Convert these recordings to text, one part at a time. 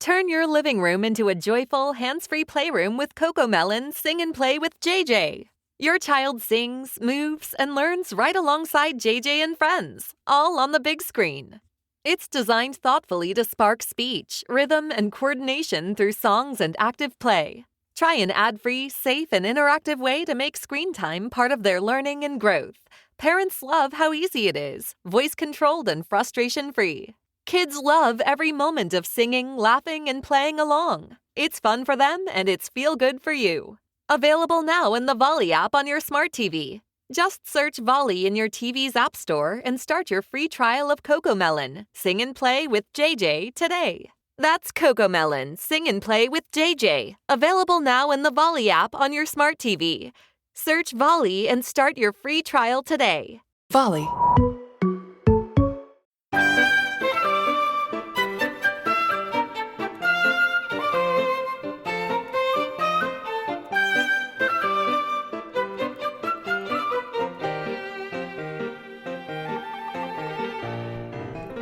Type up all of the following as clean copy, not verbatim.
Turn your living room into a joyful, hands-free playroom with CoComelon Sing and Play with JJ. Your child sings, moves, and learns right alongside JJ and friends, all on the big screen. It's designed thoughtfully to spark speech, rhythm, and coordination through songs and active play. Try an ad-free, safe, and interactive way to make screen time part of their learning and growth. Parents love how easy it is, voice-controlled and frustration-free. Kids love every moment of singing, laughing, and playing along. It's fun for them, and it's feel-good for you. Available now in the Volley app on your smart TV. Just search Volley in your TV's app store and start your free trial of CoComelon Sing and Play with JJ today. That's CoComelon Sing and Play with JJ. Available now in the Volley app on your smart TV. Search Volley and start your free trial today. Volley.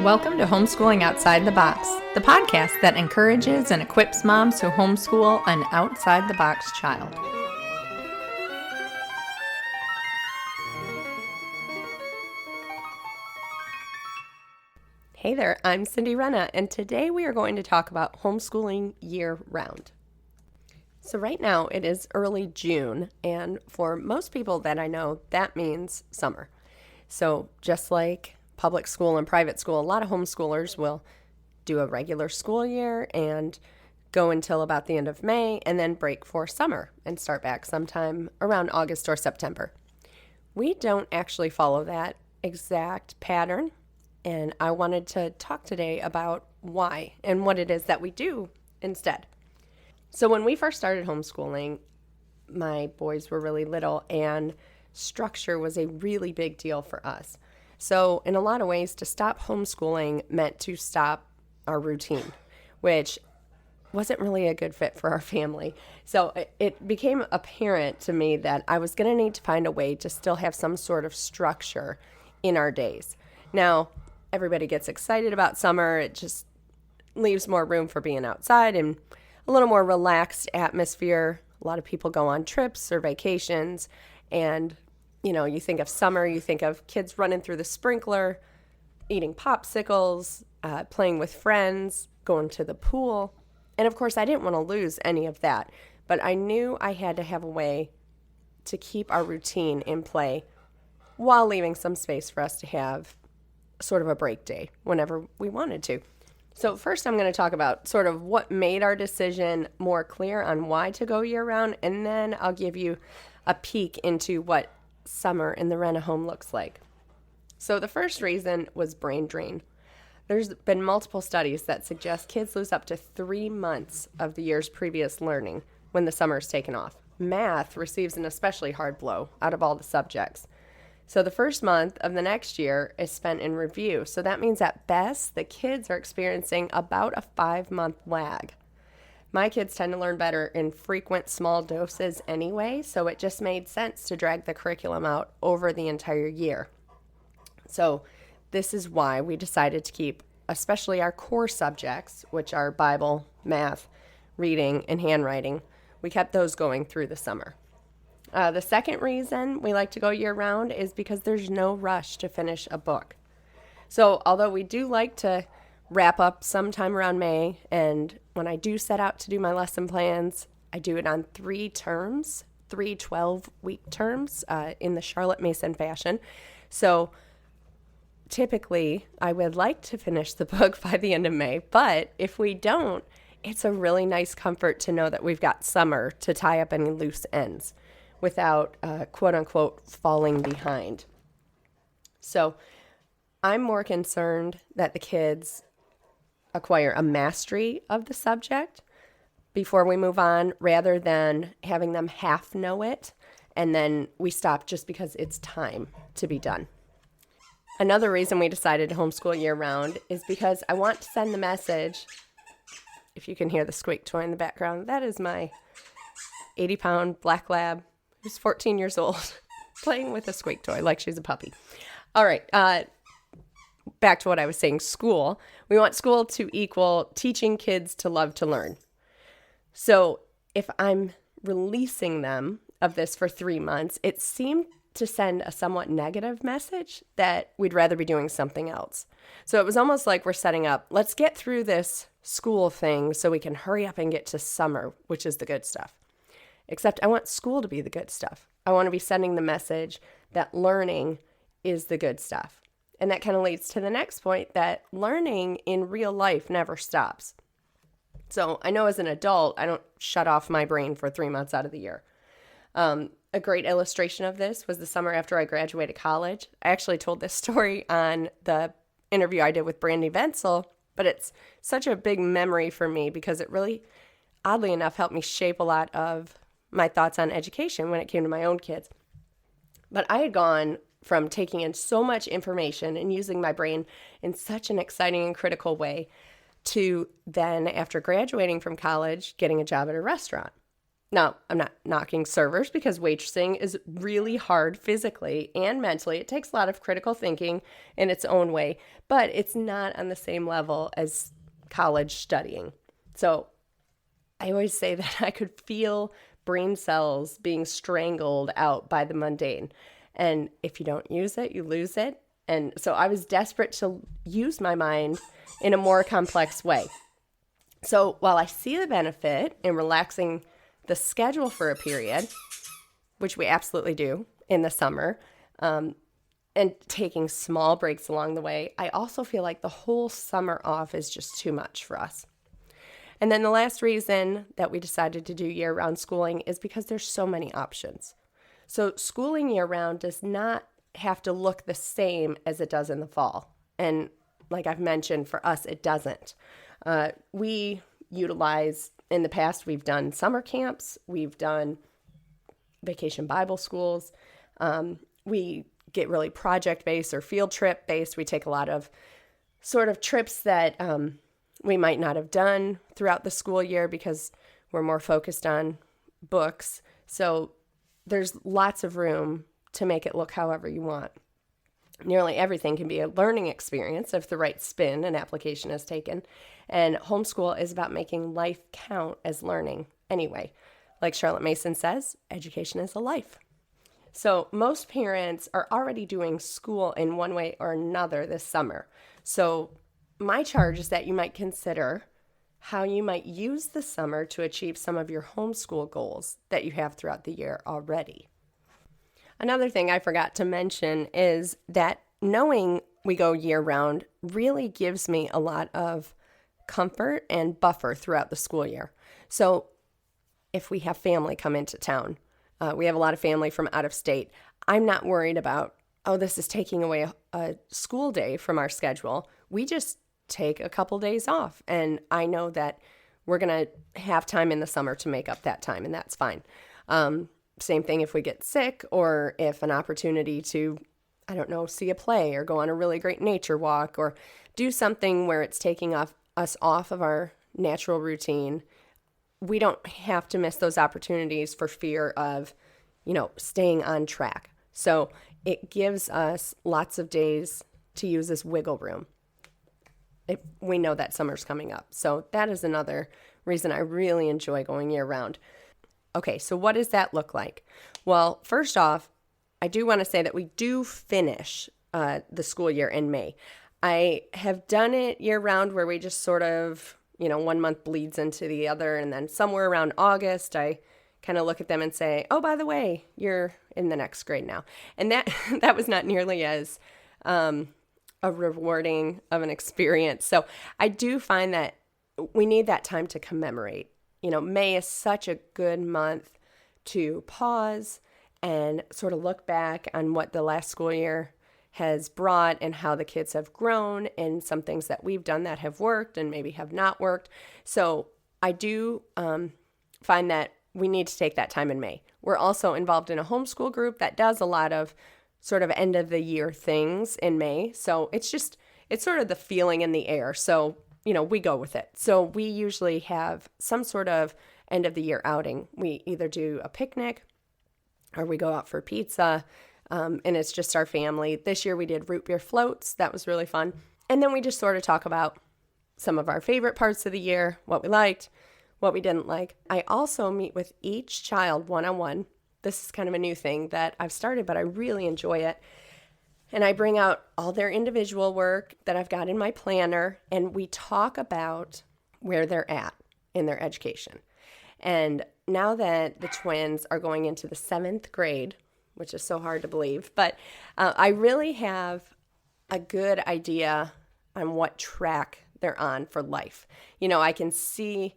Welcome to Homeschooling Outside the Box, the podcast that encourages and equips moms to homeschool an outside-the-box child. Hey there, I'm Cindy Rinna, and today we are going to talk about homeschooling year-round. So right now it is early June, and for most people that I know, that means summer. So just like public school and private school, a lot of homeschoolers will do a regular school year and go until about the end of May and then break for summer and start back sometime around August or September. We don't actually follow that exact pattern, and I wanted to talk today about why and what it is that we do instead. So when we first started homeschooling, my boys were really little and structure was a really big deal for us. So in a lot of ways, to stop homeschooling meant to stop our routine, which wasn't really a good fit for our family. So it became apparent to me that I was going to need to find a way to still have some sort of structure in our days. Now, everybody gets excited about summer. It just leaves more room for being outside and a little more relaxed atmosphere. A lot of people go on trips or vacations, and you know, you think of summer, you think of kids running through the sprinkler, eating popsicles, playing with friends, going to the pool. And of course, I didn't want to lose any of that, but I knew I had to have a way to keep our routine in play while leaving some space for us to have sort of a break day whenever we wanted to. So first, I'm going to talk about sort of what made our decision more clear on why to go year-round, and then I'll give you a peek into what summer in the Rinna home looks like. So the first reason was brain drain. There's been multiple studies that suggest kids lose up to 3 months of the year's previous learning when the summer is taken off. Math receives an especially hard blow out of all the subjects. So the first month of the next year is spent in review. So that means at best, the kids are experiencing about a 5-month lag. My kids tend to learn better in frequent small doses anyway, so it just made sense to drag the curriculum out over the entire year. So this is why we decided to keep especially our core subjects, which are Bible, math, reading, and handwriting. We kept those going through the summer. The second reason we like to go year-round is because there's no rush to finish a book. So although we do like to wrap up sometime around May, and when I do set out to do my lesson plans, I do it on 3 terms, 3 12-week terms in the Charlotte Mason fashion. So typically, I would like to finish the book by the end of May, but if we don't, it's a really nice comfort to know that we've got summer to tie up any loose ends without quote-unquote falling behind. So I'm more concerned that the kids acquire a mastery of the subject before we move on, rather than having them half know it and then we stop just because it's time to be done. Another reason we decided to homeschool year-round is because I want to send the message. If you can hear the squeak toy in the background, that is my 80-pound black lab who's 14 years old playing with a squeak toy like she's a puppy. All right. back to what I was saying, school. We want school to equal teaching kids to love to learn. So if I'm releasing them of this for 3 months, it seemed to send a somewhat negative message that we'd rather be doing something else. So it was almost like we're setting up, let's get through this school thing so we can hurry up and get to summer, which is the good stuff. Except I want school to be the good stuff. I want to be sending the message that learning is the good stuff. And that kind of leads to the next point, that learning in real life never stops. So I know as an adult, I don't shut off my brain for 3 months out of the year. A great illustration of this was the summer after I graduated college. I actually told this story on the interview I did with Brandy Venzel, but it's such a big memory for me because it really, oddly enough, helped me shape a lot of my thoughts on education when it came to my own kids. But I had gone from taking in so much information and using my brain in such an exciting and critical way to then, after graduating from college, getting a job at a restaurant. Now, I'm not knocking servers because waitressing is really hard physically and mentally. It takes a lot of critical thinking in its own way, but it's not on the same level as college studying. So I always say that I could feel brain cells being strangled out by the mundane. And if you don't use it, you lose it. And so I was desperate to use my mind in a more complex way. So while I see the benefit in relaxing the schedule for a period, which we absolutely do in the summer, and taking small breaks along the way, I also feel like the whole summer off is just too much for us. And then the last reason that we decided to do year-round schooling is because there's so many options. So schooling year-round does not have to look the same as it does in the fall. And like I've mentioned, for us, it doesn't. We utilize, in the past, we've done summer camps, we've done vacation Bible schools. We get really project-based or field trip-based. We take a lot of sort of trips that we might not have done throughout the school year because we're more focused on books. So there's lots of room to make it look however you want. Nearly everything can be a learning experience if the right spin and application is taken. And homeschool is about making life count as learning anyway. Like Charlotte Mason says, education is a life. So most parents are already doing school in one way or another this summer. So my charge is that you might consider how you might use the summer to achieve some of your homeschool goals that you have throughout the year already. Another thing I forgot to mention is that knowing we go year-round really gives me a lot of comfort and buffer throughout the school year. So if we have family come into town, we have a lot of family from out of state, I'm not worried about, oh, this is taking away a school day from our schedule. We just take a couple days off, and I know that we're going to have time in the summer to make up that time, and that's fine. Same thing if we get sick or if an opportunity to, I don't know, see a play or go on a really great nature walk or do something where it's taking us off of our natural routine. We don't have to miss those opportunities for fear of, staying on track. So it gives us lots of days to use as wiggle room if we know that summer's coming up. So that is another reason I really enjoy going year round. Okay, so what does that look like? Well, first off, I do want to say that we do finish the school year in May. I have done it year round where we just sort of, 1 month bleeds into the other, and then somewhere around August, I kind of look at them and say, oh, by the way, you're in the next grade now. And that was not nearly as a rewarding of an experience. So I do find that we need that time to commemorate. May is such a good month to pause and sort of look back on what the last school year has brought and how the kids have grown and some things that we've done that have worked and maybe have not worked. So I do find that we need to take that time in May. We're also involved in a homeschool group that does a lot of sort of end of the year things in May. So it's sort of the feeling in the air. So we go with it. So we usually have some sort of end of the year outing. We either do a picnic or we go out for pizza. and it's just our family. This year we did root beer floats. That was really fun. And then we just sort of talk about some of our favorite parts of the year, what we liked, what we didn't like. I also meet with each child one-on-one. This is kind of a new thing that I've started, but I really enjoy it. And I bring out all their individual work that I've got in my planner, and we talk about where they're at in their education. And now that the twins are going into the 7th grade, which is so hard to believe, but I really have a good idea on what track they're on for life. I can see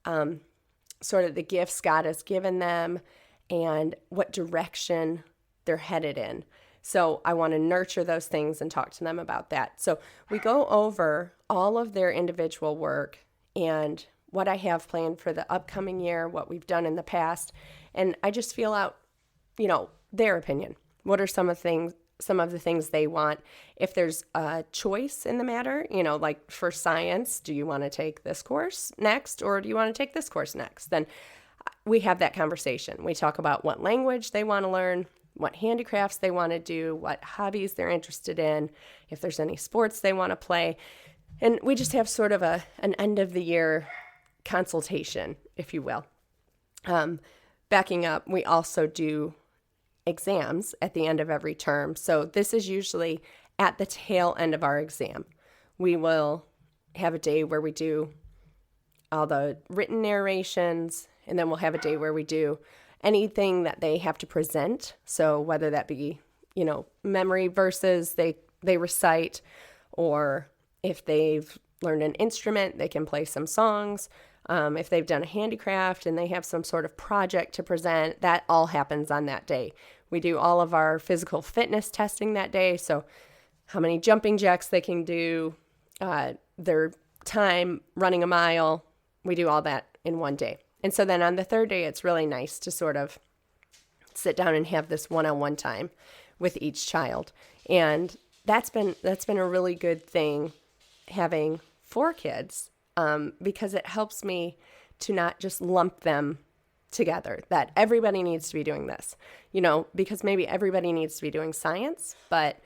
sort of the gifts God has given them and what direction they're headed in. So I want to nurture those things and talk to them about that. So we go over all of their individual work and what I have planned for the upcoming year, what we've done in the past, and I just feel out, their opinion. What are some of the things they want? If there's a choice in the matter, like for science, do you want to take this course next or do you want to take this course next? Then we have that conversation. We talk about what language they want to learn, what handicrafts they want to do, what hobbies they're interested in, if there's any sports they want to play. And we just have sort of an end of the year consultation, if you will. Backing up, we also do exams at the end of every term. So this is usually at the tail end of our exam. We will have a day where we do all the written narrations, and then we'll have a day where we do anything that they have to present. So whether that be, memory verses they recite, or if they've learned an instrument, they can play some songs. If they've done a handicraft and they have some sort of project to present, that all happens on that day. We do all of our physical fitness testing that day. So how many jumping jacks they can do, their time running a mile, we do all that in one day. And so then on the third day, it's really nice to sort of sit down and have this one-on-one time with each child. And that's been a really good thing having 4 kids, because it helps me to not just lump them together, that everybody needs to be doing this, because maybe everybody needs to be doing science, but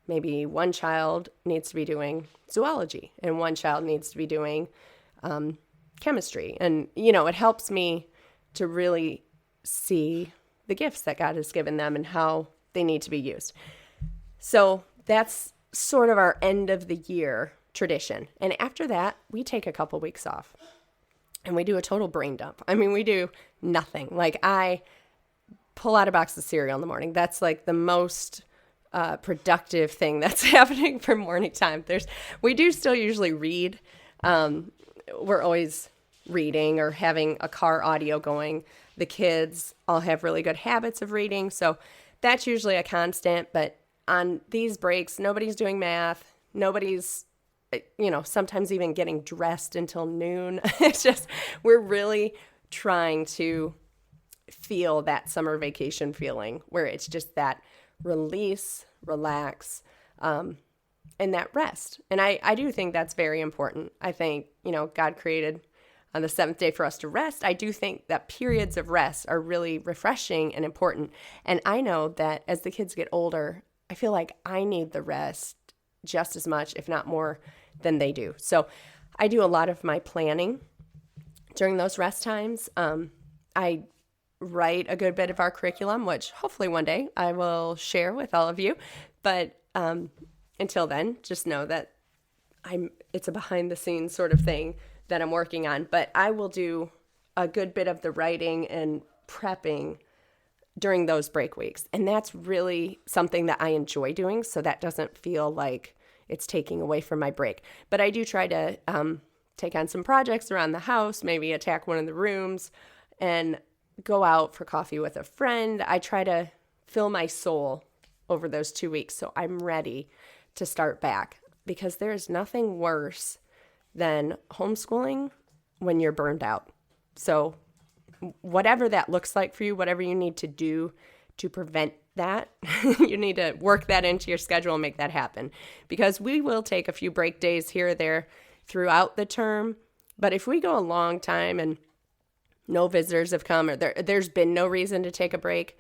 maybe one child needs to be doing zoology and one child needs to be doing chemistry. And, it helps me to really see the gifts that God has given them and how they need to be used. So that's sort of our end of the year tradition. And after that, we take a couple weeks off and we do a total brain dump. I mean, we do nothing. Like, I pull out a box of cereal in the morning. That's like the most productive thing that's happening for morning time. We do still usually read. We're always reading or having a car audio going. The kids all have really good habits of reading. So that's usually a constant. But on these breaks, nobody's doing math. Nobody's, sometimes even getting dressed until noon. It's just, we're really trying to feel that summer vacation feeling where it's just that release, relax, and that rest. And I do think that's very important. I think, God created on the 7th day for us to rest. I do think that periods of rest are really refreshing and important. And I know that as the kids get older, I feel like I need the rest just as much, if not more, than they do. So I do a lot of my planning during those rest times. I write a good bit of our curriculum, which hopefully one day I will share with all of you. But until then, just know that it's a behind the scenes sort of thing that I'm working on. But I will do a good bit of the writing and prepping during those break weeks. And that's really something that I enjoy doing. So that doesn't feel like it's taking away from my break. But I do try to take on some projects around the house, maybe attack one of the rooms and go out for coffee with a friend. I try to fill my soul over those 2 weeks so I'm ready to start back, because there's nothing worse than homeschooling when you're burned out. So whatever that looks like for you, whatever you need to do to prevent that, you need to work that into your schedule and make that happen, because we will take a few break days here or there throughout the term. But if we go a long time and no visitors have come, or there's been no reason to take a break,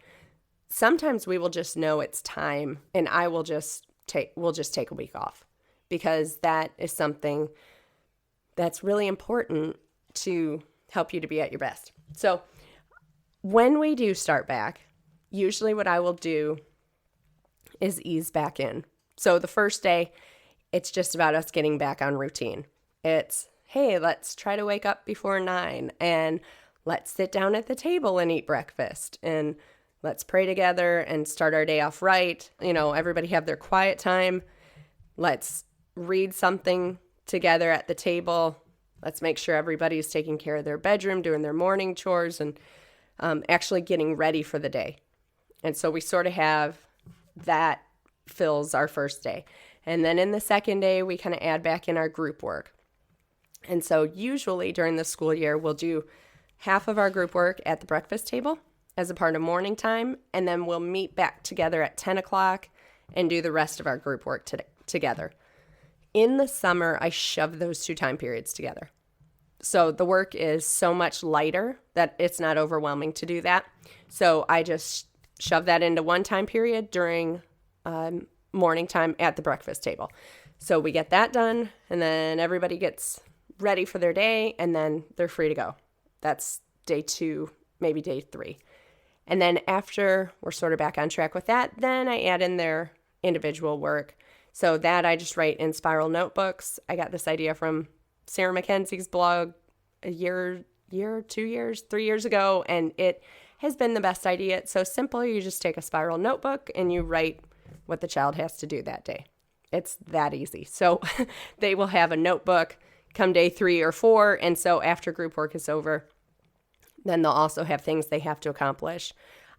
sometimes we will just know it's time, and we'll just take a week off, because that is something that's really important to help you to be at your best. So when we do start back, usually what I will do is ease back in. So the first day, it's just about us getting back on routine. It's, hey, let's try to wake up before 9, and let's sit down at the table and eat breakfast, and let's pray together and start our day off right. Everybody have their quiet time. Let's read something together at the table. Let's make sure everybody's taking care of their bedroom, doing their morning chores, and actually getting ready for the day. And so we sort of have that fills our first day. And then in the second day, we kind of add back in our group work. And so usually during the school year, we'll do half of our group work at the breakfast table as a part of morning time, and then we'll meet back together at 10 o'clock and do the rest of our group work together. In the summer, I shove those 2 time periods together. So the work is so much lighter that it's not overwhelming to do that. So I just shove that into 1 time period during morning time at the breakfast table. So we get that done, and then everybody gets ready for their day, and then they're free to go. That's day 2, maybe day 3. And then after we're sort of back on track with that, then I add in their individual work. So that I just write in spiral notebooks. I got this idea from Sarah Mackenzie's blog a year, 2 years, 3 years ago, and it has been the best idea. It's so simple. You just take a spiral notebook and you write what the child has to do that day. It's that easy. So they will have a notebook come day 3 or 4, and so after group work is over, then they'll also have things they have to accomplish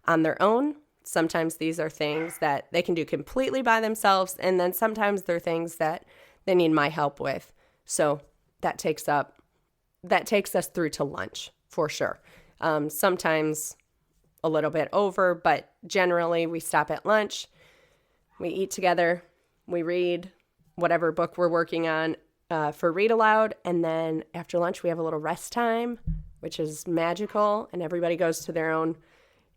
on their own. Sometimes these are things that they can do completely by themselves, and then sometimes they're things that they need my help with. So that takes us through to lunch for sure. Sometimes a little bit over, but generally we stop at lunch, we eat together, we read whatever book we're working on for read aloud, and then after lunch we have a little rest time, which is magical, and everybody goes to their own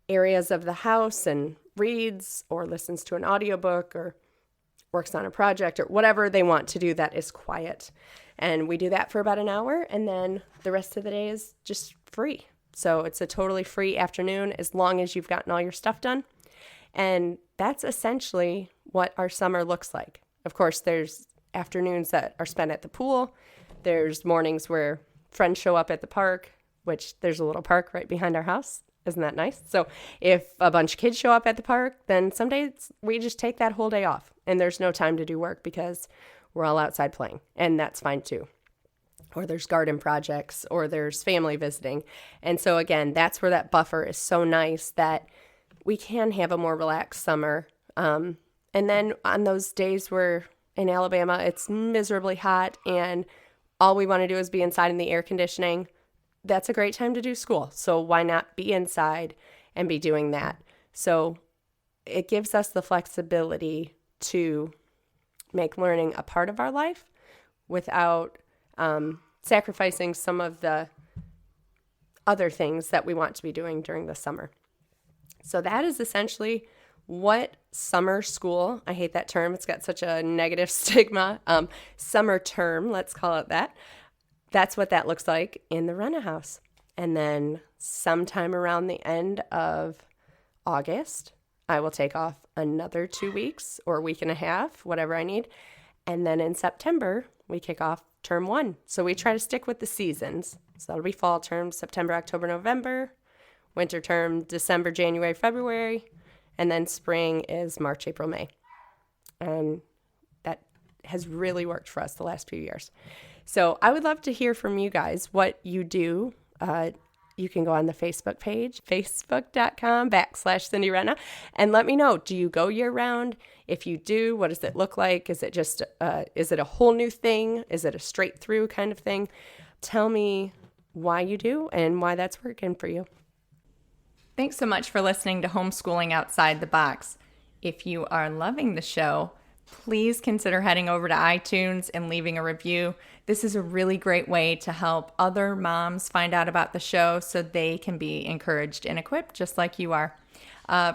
areas of the house and reads or listens to an audiobook or works on a project or whatever they want to do that is quiet. And we do that for about an hour, and then the rest of the day is just free. So it's a totally free afternoon as long as you've gotten all your stuff done. And that's essentially what our summer looks like. Of course, there's afternoons that are spent at the pool. There's mornings where friends show up at the park, which there's a little park right behind our house. Isn't that nice? So if a bunch of kids show up at the park, then some days we just take that whole day off and there's no time to do work because we're all outside playing, and that's fine too. Or there's garden projects, or there's family visiting. And so again, that's where that buffer is so nice that we can have a more relaxed summer. And then on those days where in Alabama it's miserably hot and all we want to do is be inside in the air conditioning, that's a great time to do school. So why not be inside and be doing that? So it gives us the flexibility to make learning a part of our life without sacrificing some of the other things that we want to be doing during the summer. So that is essentially what summer school, I hate that term, it's got such a negative stigma, summer term, let's call it that. That's what that looks like in the Rinna house. And then sometime around the end of August, I will take off another 2 weeks or a week and a half, whatever I need. And then in September, we kick off term 1. So we try to stick with the seasons. So that'll be fall term, September, October, November. Winter term, December, January, February. And then spring is March, April, May. And that has really worked for us the last few years. So I would love to hear from you guys what you do. You can go on the Facebook page, facebook.com/Cindy Rinna, and let me know, do you go year round? If you do, what does it look like? Is it just, is it a whole new thing? Is it a straight through kind of thing? Tell me why you do and why that's working for you. Thanks so much for listening to Homeschooling Outside the Box. If you are loving the show, please consider heading over to iTunes and leaving a review. This is a really great way to help other moms find out about the show so they can be encouraged and equipped just like you are.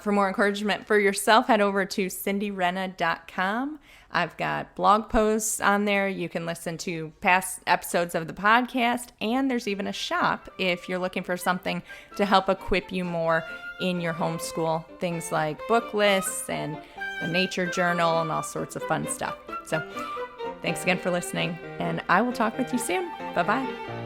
For more encouragement for yourself, head over to cindyrenna.com. I've got blog posts on there. You can listen to past episodes of the podcast, and there's even a shop if you're looking for something to help equip you more in your homeschool. Things like book lists and a nature journal and all sorts of fun stuff. So thanks again for listening, and I will talk with you soon. Bye-bye.